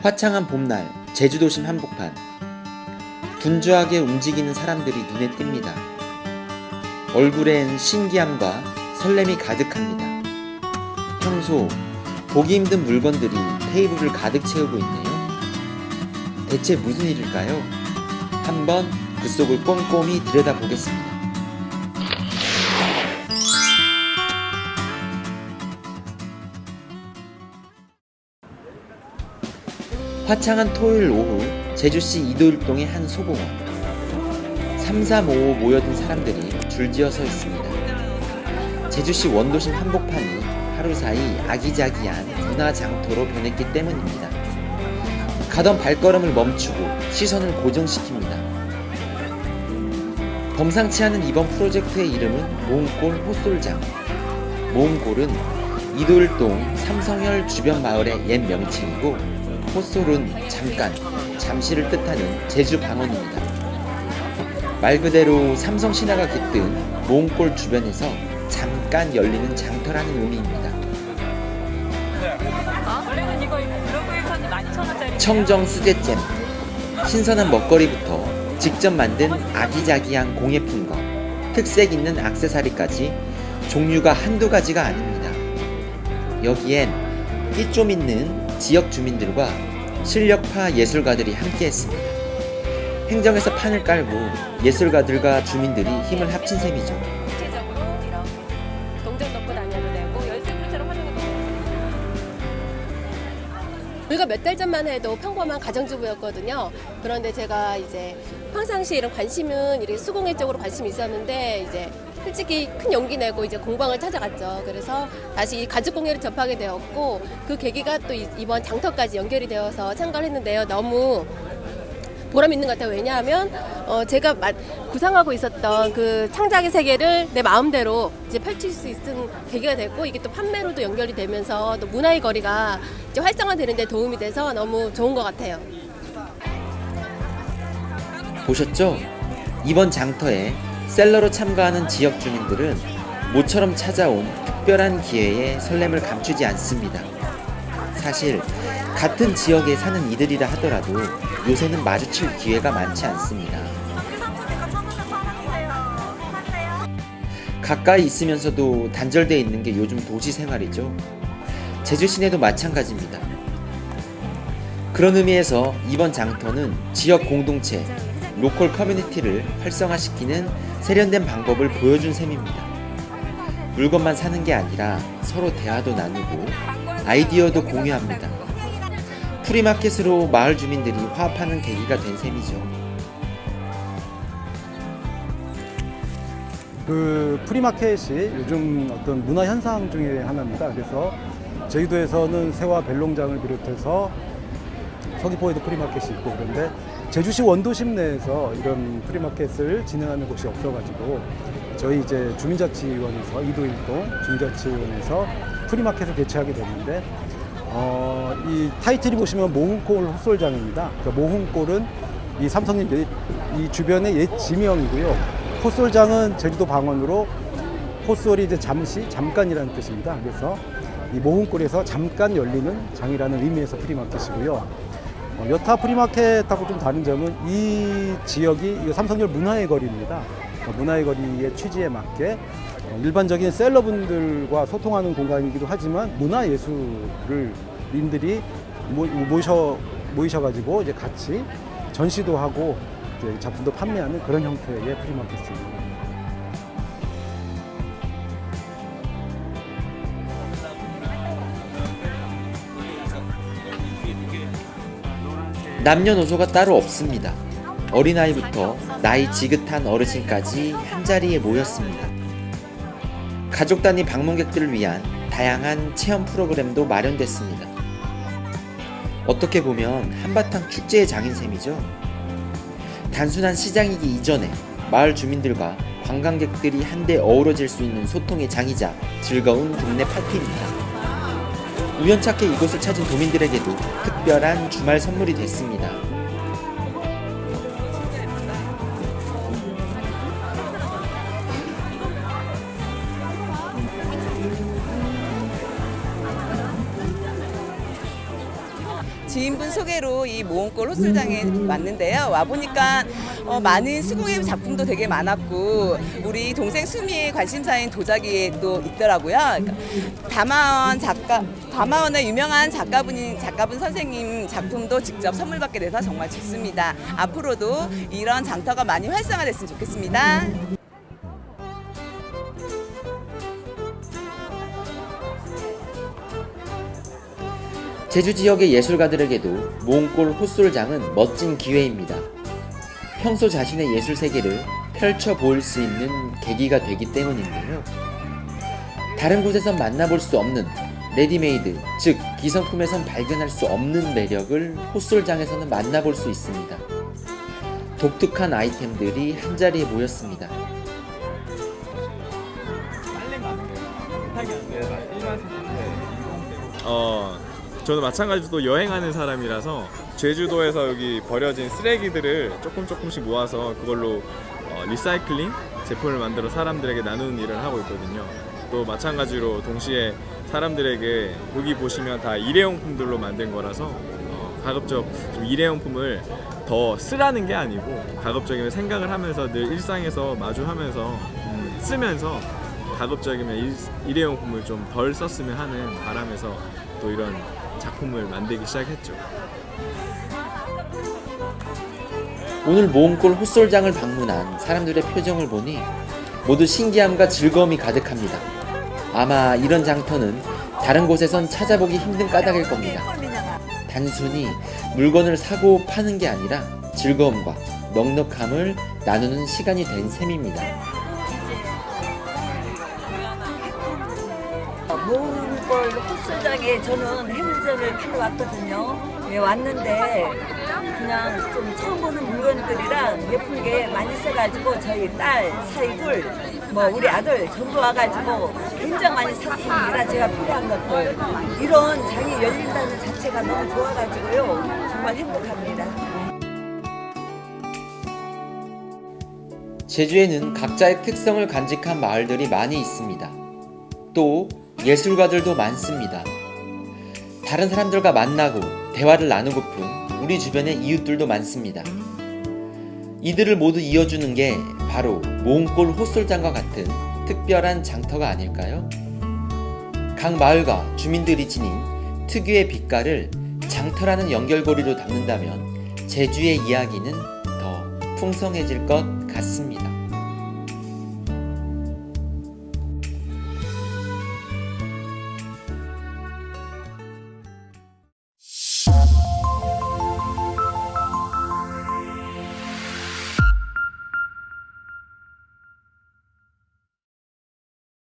화창한 봄날 제주도심 한복판. 분주하게 움직이는 사람들이 눈에 띕니다. 얼굴엔 신기함과 설렘이 가득합니다. 평소 보기 힘든 물건들이 테이블을 가득 채우고 있네요. 대체 무슨 일일까요? 한번 그 속을 꼼꼼히 들여다보겠습니다. 화창한 토요일 오후 제주시 이도일동의 한 소공원. 삼삼오오 모여든 사람들이 줄지어 서 있습니다. 제주시 원도심 한복판이 하루 사이 아기자기한 문화 장터로 변했기 때문입니다. 가던 발걸음을 멈추고 시선을 고정시킵니다. 범상치 않은 이번 프로젝트의 이름은 모흥골 헛솔장. 모흥골은 이도일동 삼성혈 주변 마을의 옛 명칭이고, 헛솔은 잠깐, 잠시를 뜻하는 제주 방언입니다. 말 그대로 삼성 신화가 깃든 모흥골 주변에서 잠깐 열리는 장터라는 의미입니다. 원래는 이거 블로그에서는 12,000원짜리. 청정 수제잼, 신선한 먹거리부터 직접 만든 아기자기한 공예품 것, 특색 있는 액세서리까지 종류가 한두 가지가 아닙니다. 여기엔 끼 좀 있는 지역 주민들과 실력파 예술가들이 함께했습니다. 행정에서 판을 깔고 예술가들과 주민들이 힘을 합친 셈이죠. 구체적으로 이렇게 동전 넣고 다녀도 되고 열쇠물처럼 활용해도 돼요. 우리가 몇 달 전만 해도 평범한 가정주부였거든요. 그런데 제가 이제 평상시에 이런 관심은 이렇게 수공예 쪽으로 관심이 있었는데, 이제 솔직히 큰 용기 내고 이제 공방을 찾아갔죠. 그래서 다시 이 가죽공예를 접하게 되었고, 그 계기가 또 이번 장터까지 연결이 되어서 참가를 했는데요. 너무 보람 있는 것 같아요. 왜냐하면 제가 구상하고 있었던 그 창작의 세계를 내 마음대로 이제 펼칠 수 있는 계기가 됐고, 이게 또 판매로도 연결이 되면서 또 문화의 거리가 이제 활성화되는 데 도움이 돼서 너무 좋은 것 같아요. 보셨죠? 이번 장터에 셀러로 참가하는 지역 주민들은 모처럼 찾아온 특별한 기회에 설렘을 감추지 않습니다. 사실 같은 지역에 사는 이들이라 하더라도 요새는 마주칠 기회가 많지 않습니다. 가까이 있으면서도 단절되어 있는 게 요즘 도시 생활이죠. 제주 시내도 마찬가지입니다. 그런 의미에서 이번 장터는 지역 공동체, 로컬 커뮤니티를 활성화시키는 세련된 방법을 보여준 셈입니다. 물건만 사는 게 아니라 서로 대화도 나누고 아이디어도 공유합니다. 프리마켓으로 마을 주민들이 화합하는 계기가 된 셈이죠. 그 프리마켓이 요즘 어떤 문화 현상 중에 하나입니다. 그래서 제주도에서는 새와 벨롱장을 비롯해서 서귀포에도 프리마켓이 있고, 그런데 제주시 원도심 내에서 이런 프리마켓을 진행하는 곳이 없어가지고 저희 이제 주민자치위원회에서 이도일동 주민자치위원회에서 프리마켓을 개최하게 됐는데, 이 타이틀이 보시면 모흥골 헛솔장입니다. 그러니까 모흥골은 이 삼성님 이 주변의 옛 지명이고요. 헛솔장은 제주도 방언으로 헛솔이 이제 잠시, 잠깐이라는 뜻입니다. 그래서 이 모흥골에서 잠깐 열리는 장이라는 의미에서 프리마켓이고요. 여타 프리마켓하고 좀 다른 점은 이 지역이 삼성열 문화의 거리입니다. 문화의 거리의 취지에 맞게 일반적인 셀러분들과 소통하는 공간이기도 하지만 문화예술을 님들이 모이셔가지고 이제 같이 전시도 하고 이제 작품도 판매하는 그런 형태의 프리마켓입니다. 남녀노소가 따로 없습니다. 어린아이부터 나이 지긋한 어르신까지 한자리에 모였습니다. 가족 단위 방문객들을 위한 다양한 체험 프로그램도 마련됐습니다. 어떻게 보면 한바탕 축제의 장인 셈이죠. 단순한 시장이기 이전에 마을 주민들과 관광객들이 한데 어우러질 수 있는 소통의 장이자 즐거운 동네 파티입니다. 우연찮게 이곳을 찾은 도민들에게도 특별한 주말 선물이 됐습니다. 지인분 소개로 이 모험골 호술장에 왔는데요. 와 보니까 많은 수공예 작품도 되게 많았고 우리 동생 수미의 관심사인 도자기에 또 있더라고요. 담화원의 유명한 작가분 선생님 작품도 직접 선물 받게 돼서 정말 좋습니다. 앞으로도 이런 장터가 많이 활성화됐으면 좋겠습니다. 제주 지역의 예술가들에게도 모험골 헛솔장은 멋진 기회입니다. 평소 자신의 예술 세계를 펼쳐 보일 수 있는 계기가 되기 때문인데요. 다른 곳에선 만나볼 수 없는 레디메이드, 즉 기성품에선 발견할 수 없는 매력을 헛솔장에서는 만나볼 수 있습니다. 독특한 아이템들이 한자리에 모였습니다. 저는 마찬가지로 또 여행하는 사람이라서 제주도에서 여기 버려진 쓰레기들을 조금씩 모아서 그걸로 리사이클링 제품을 만들어 사람들에게 나누는 일을 하고 있거든요. 또 마찬가지로 동시에 사람들에게 여기 보시면 다 일회용품들로 만든 거라서 가급적 좀 일회용품을 더 쓰라는 게 아니고 가급적이면 생각을 하면서 늘 일상에서 마주하면서 쓰면서 가급적이면 일회용품을 좀 덜 썼으면 하는 바람에서 또 이런 작품을 만들기 시작했죠. 오늘 모험골 헛솔장을 방문한 사람들의 표정을 보니 모두 신기함과 즐거움이 가득합니다. 아마 이런 장터는 다른 곳에선 찾아보기 힘든 까닭일 겁니다. 단순히 물건을 사고 파는 게 아니라 즐거움과 넉넉함을 나누는 시간이 된 셈입니다. 모험골 헛솔장에 저는 해물전을 팔러 왔거든요. 예, 왔는데 그냥 좀 처음 보는 물건들이랑 예쁜 게 많이 있어가지고 저희 딸, 사이둘, 우리 아들 전부 와가지고 굉장히 많이 샀습니다. 제가 필요한 것들. 이런 장이 열린다는 자체가 너무 좋아가지고요. 정말 행복합니다. 제주에는 각자의 특성을 간직한 마을들이 많이 있습니다. 또 예술가들도 많습니다. 다른 사람들과 만나고 대화를 나누고픈 우리 주변의 이웃들도 많습니다. 이들을 모두 이어주는 게 바로 모험골 헛솔장과 같은 특별한 장터가 아닐까요? 각 마을과 주민들이 지닌 특유의 빛깔을 장터라는 연결고리로 담는다면 제주의 이야기는 더 풍성해질 것 같습니다.